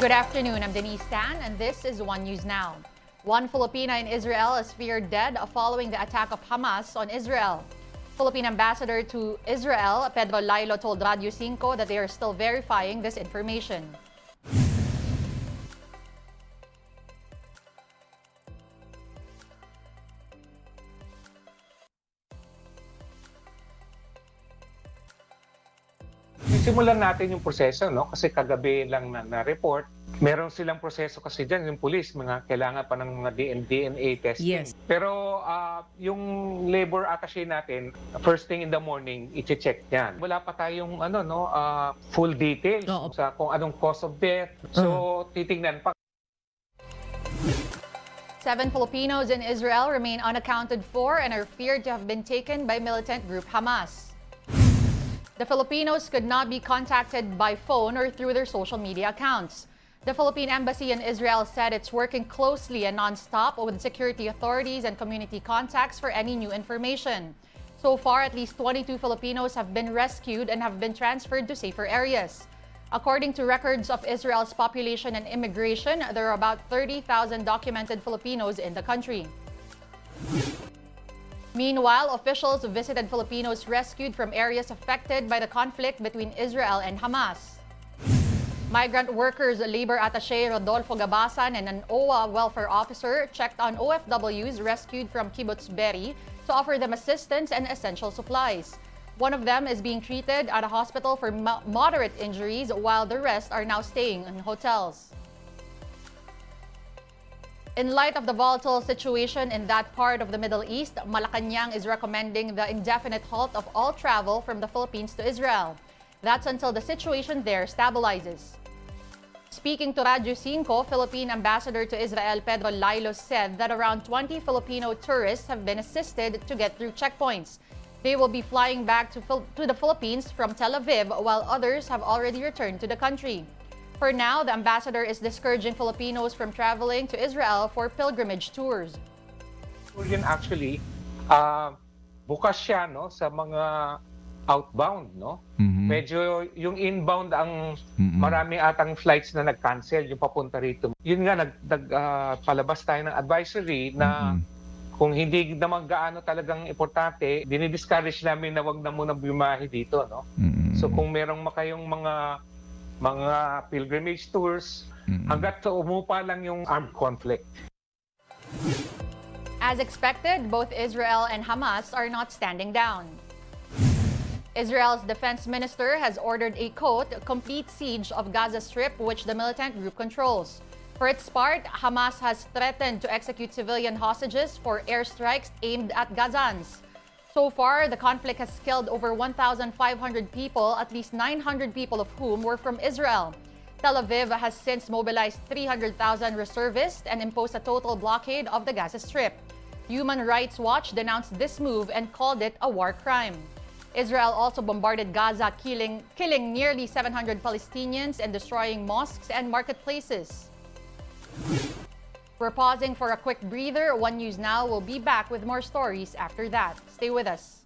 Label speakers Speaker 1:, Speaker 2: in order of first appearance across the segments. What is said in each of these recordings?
Speaker 1: Good afternoon, I'm Denise Tan, and this is One News Now. One Filipina in Israel is feared dead following the attack of Hamas on Israel. Philippine ambassador to Israel, Pedro Lailo, told Radio 5 that they are still verifying this information.
Speaker 2: Simulan natin yung proseso, no? Kasi kagabi lang na-report. Meron silang proseso kasi dyan, yung police, mga kailangan pa ng mga DNA testing.
Speaker 3: Yes.
Speaker 2: Pero yung labor attaché natin, first thing in the morning, i-check yan. Wala pa tayong full details sa kung anong cause of death. So, titingnan pa.
Speaker 1: 7 Filipinos in Israel remain unaccounted for and are feared to have been taken by militant group Hamas. The Filipinos could not be contacted by phone or through their social media accounts. The Philippine Embassy in Israel said it's working closely and non-stop with security authorities and community contacts for any new information. So far, at least 22 Filipinos have been rescued and have been transferred to safer areas. According to records of Israel's population and immigration, there are about 30,000 documented Filipinos in the country. Meanwhile, officials visited Filipinos rescued from areas affected by the conflict between Israel and Hamas. Migrant workers labor attaché Rodolfo Gabasan and an OWA welfare officer checked on OFWs rescued from Kibbutz Be'eri to offer them assistance and essential supplies. One of them is being treated at a hospital for moderate injuries, while the rest are now staying in hotels. In light of the volatile situation in that part of the Middle East, Malacañang is recommending the indefinite halt of all travel from the Philippines to Israel. That's until the situation there stabilizes. Speaking to Radio 5, Philippine Ambassador to Israel Pedro Lailo said that around 20 Filipino tourists have been assisted to get through checkpoints. They will be flying back to the Philippines from Tel Aviv, while others have already returned to the country. For now, the ambassador is discouraging Filipinos from traveling to Israel for pilgrimage tours.
Speaker 2: Yun actually, bukas siya sa mga outbound, no? Medyo yung inbound ang marami atang flights na nag-cancel, yung papunta rito. Yun nga, palabas tayo ng advisory na kung hindi naman gaano talagang importante, dinidiscourage namin na wag na muna bumahi dito, no? So kung merong kayong mga pilgrimage tours, hanggat umupa lang yung armed conflict.
Speaker 1: As expected, both Israel and Hamas are not standing down. Israel's defense minister has ordered a complete siege of Gaza Strip, which the militant group controls. For its part, Hamas has threatened to execute civilian hostages for airstrikes aimed at Gazans. So far, the conflict has killed over 1,500 people, at least 900 people of whom were from Israel. Tel Aviv has since mobilized 300,000 reservists and imposed a total blockade of the Gaza Strip. Human Rights Watch denounced this move and called it a war crime. Israel also bombarded Gaza, killing nearly 700 Palestinians and destroying mosques and marketplaces. We're pausing for a quick breather. One News Now will be back with more stories after that. Stay with us.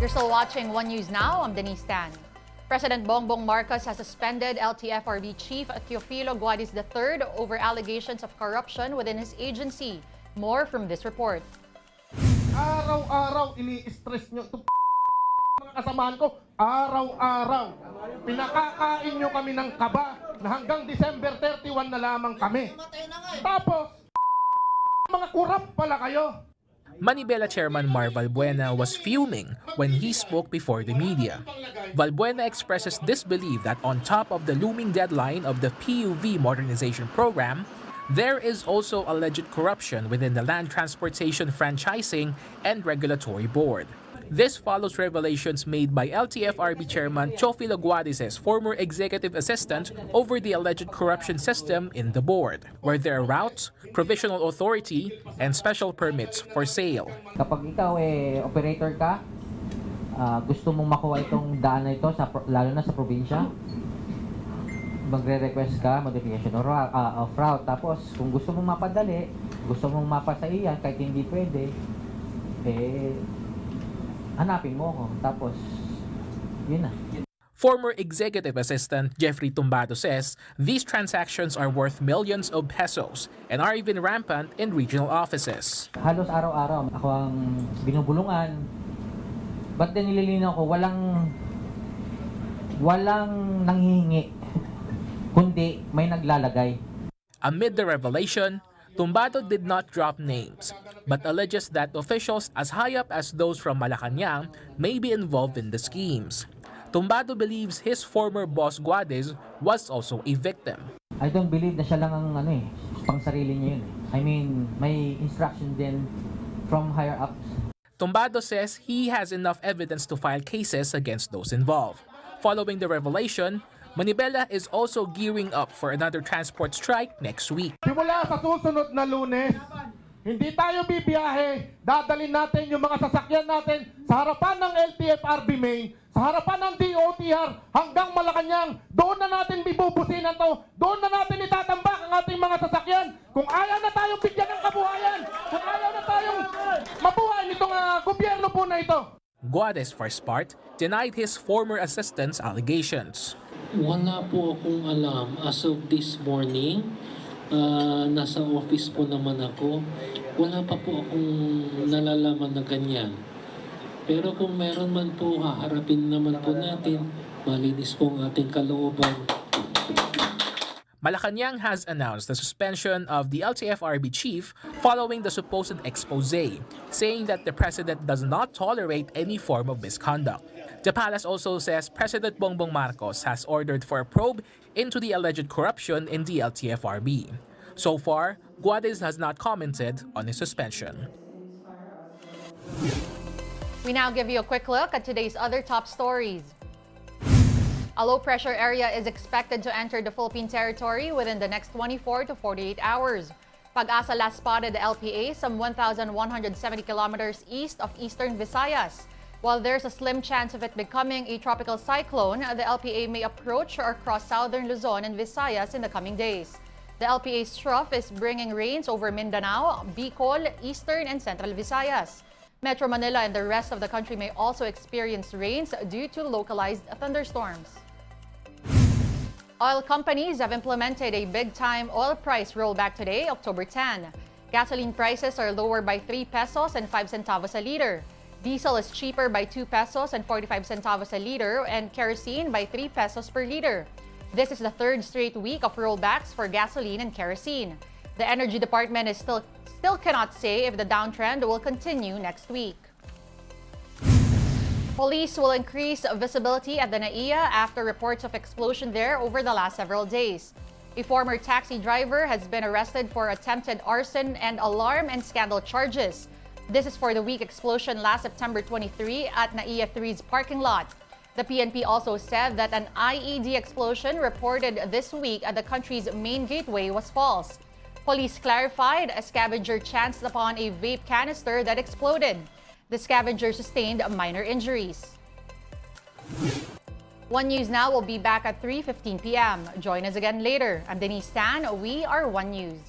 Speaker 1: You're still watching One News Now. I'm Denise Tan. President Bongbong Marcos has suspended LTFRB Chief Teofilo Guadiz III over allegations of corruption within his agency. More from this report.
Speaker 3: Araw-araw ini-stress nyo ito mga kasamahan ko. Araw-araw pinakakain nyo kami ng kaba na hanggang December 31 na lamang kami. Tapos mga kurap pala kayo.
Speaker 4: Manibela Chairman Mar Valbuena was fuming when he spoke before the media. Valbuena expresses disbelief that on top of the looming deadline of the PUV modernization program, there is also alleged corruption within the Land Transportation Franchising and Regulatory Board. This follows revelations made by LTFRB Chairman Teofilo Guadiz's former executive assistant over the alleged corruption system in the board, where there are routes, provisional authority, and special permits for sale.
Speaker 5: Kapag ikaw operator ka, gusto mong makuha itong daan na ito, lalo na sa probinsya, magre-request ka, modification of route. Tapos, kung gusto mong mapadali, gusto mong mapasaiyan, kahit hindi pwede, hanapin mo ako. Tapos, yun na.
Speaker 4: Former executive assistant Jeffrey Tumbado says these transactions are worth millions of pesos and are even rampant in regional offices.
Speaker 5: Halos araw-araw ako ang binubulungan. But then nililinaw ko, walang nanghihingi, kundi may naglalagay.
Speaker 4: Amid the revelation, Tumbado did not drop names, but alleges that officials as high up as those from Malacañang may be involved in the schemes. Tumbado believes his former boss Guadiz was also a victim.
Speaker 5: I don't believe na siya lang ang pang sarili niya yun. I mean, may instruction din from higher ups.
Speaker 4: Tumbado says he has enough evidence to file cases against those involved. Following the revelation, Manibela is also gearing up for another transport strike next week.
Speaker 3: Simula sa susunod na Lunes, hindi tayo bibiyahe. Dadalhin natin yung mga sasakyan natin sa harapan ng LTFRB Main, sa harapan ng DOTR hanggang Malacañang. Doon na natin bibubusinan to. Doon na natin itatambak ang ating mga sasakyan. Kung ayaw na tayong bigyan ng kabuhayan, kung ayaw na tayong mabuhay nitong gobyerno po na ito.
Speaker 4: Guadiz, for his part, denied his former assistant's allegations.
Speaker 6: Wala po akong alam. As of this morning, nasa office po naman ako. Wala pa po akong nalalaman na ganyan. Pero kung meron man po, haharapin naman po natin. Malinis po ang ating kalooban.
Speaker 4: Malacañang has announced the suspension of the LTFRB chief following the supposed expose, saying that the president does not tolerate any form of misconduct. The palace also says President Bongbong Marcos has ordered for a probe into the alleged corruption in the LTFRB. So far, Guadiz has not commented on his suspension.
Speaker 1: We now give you a quick look at today's other top stories. A low-pressure area is expected to enter the Philippine territory within the next 24 to 48 hours. Pag-asa last spotted the LPA some 1,170 kilometers east of eastern Visayas. While there's a slim chance of it becoming a tropical cyclone, the LPA may approach or cross southern Luzon and Visayas in the coming days. The LPA's trough is bringing rains over Mindanao, Bicol, eastern and central Visayas. Metro Manila and the rest of the country may also experience rains due to localized thunderstorms. Oil companies have implemented a big-time oil price rollback today, October 10. Gasoline prices are lower by 3 pesos and 5 centavos a liter. Diesel is cheaper by 2 pesos and 45 centavos a liter, and kerosene by 3 pesos per liter. This is the third straight week of rollbacks for gasoline and kerosene. The Energy Department is still cannot say if the downtrend will continue next week. Police will increase visibility at the NAIA after reports of explosion there over the last several days. A former taxi driver has been arrested for attempted arson and alarm and scandal charges. This is for the weak explosion last September 23 at NAIA 3's parking lot. The PNP also said that an IED explosion reported this week at the country's main gateway was false. Police clarified a scavenger chanced upon a vape canister that exploded. The scavenger sustained minor injuries. One News Now will be back at 3:15 p.m. Join us again later. I'm Denise Tan. We are One News.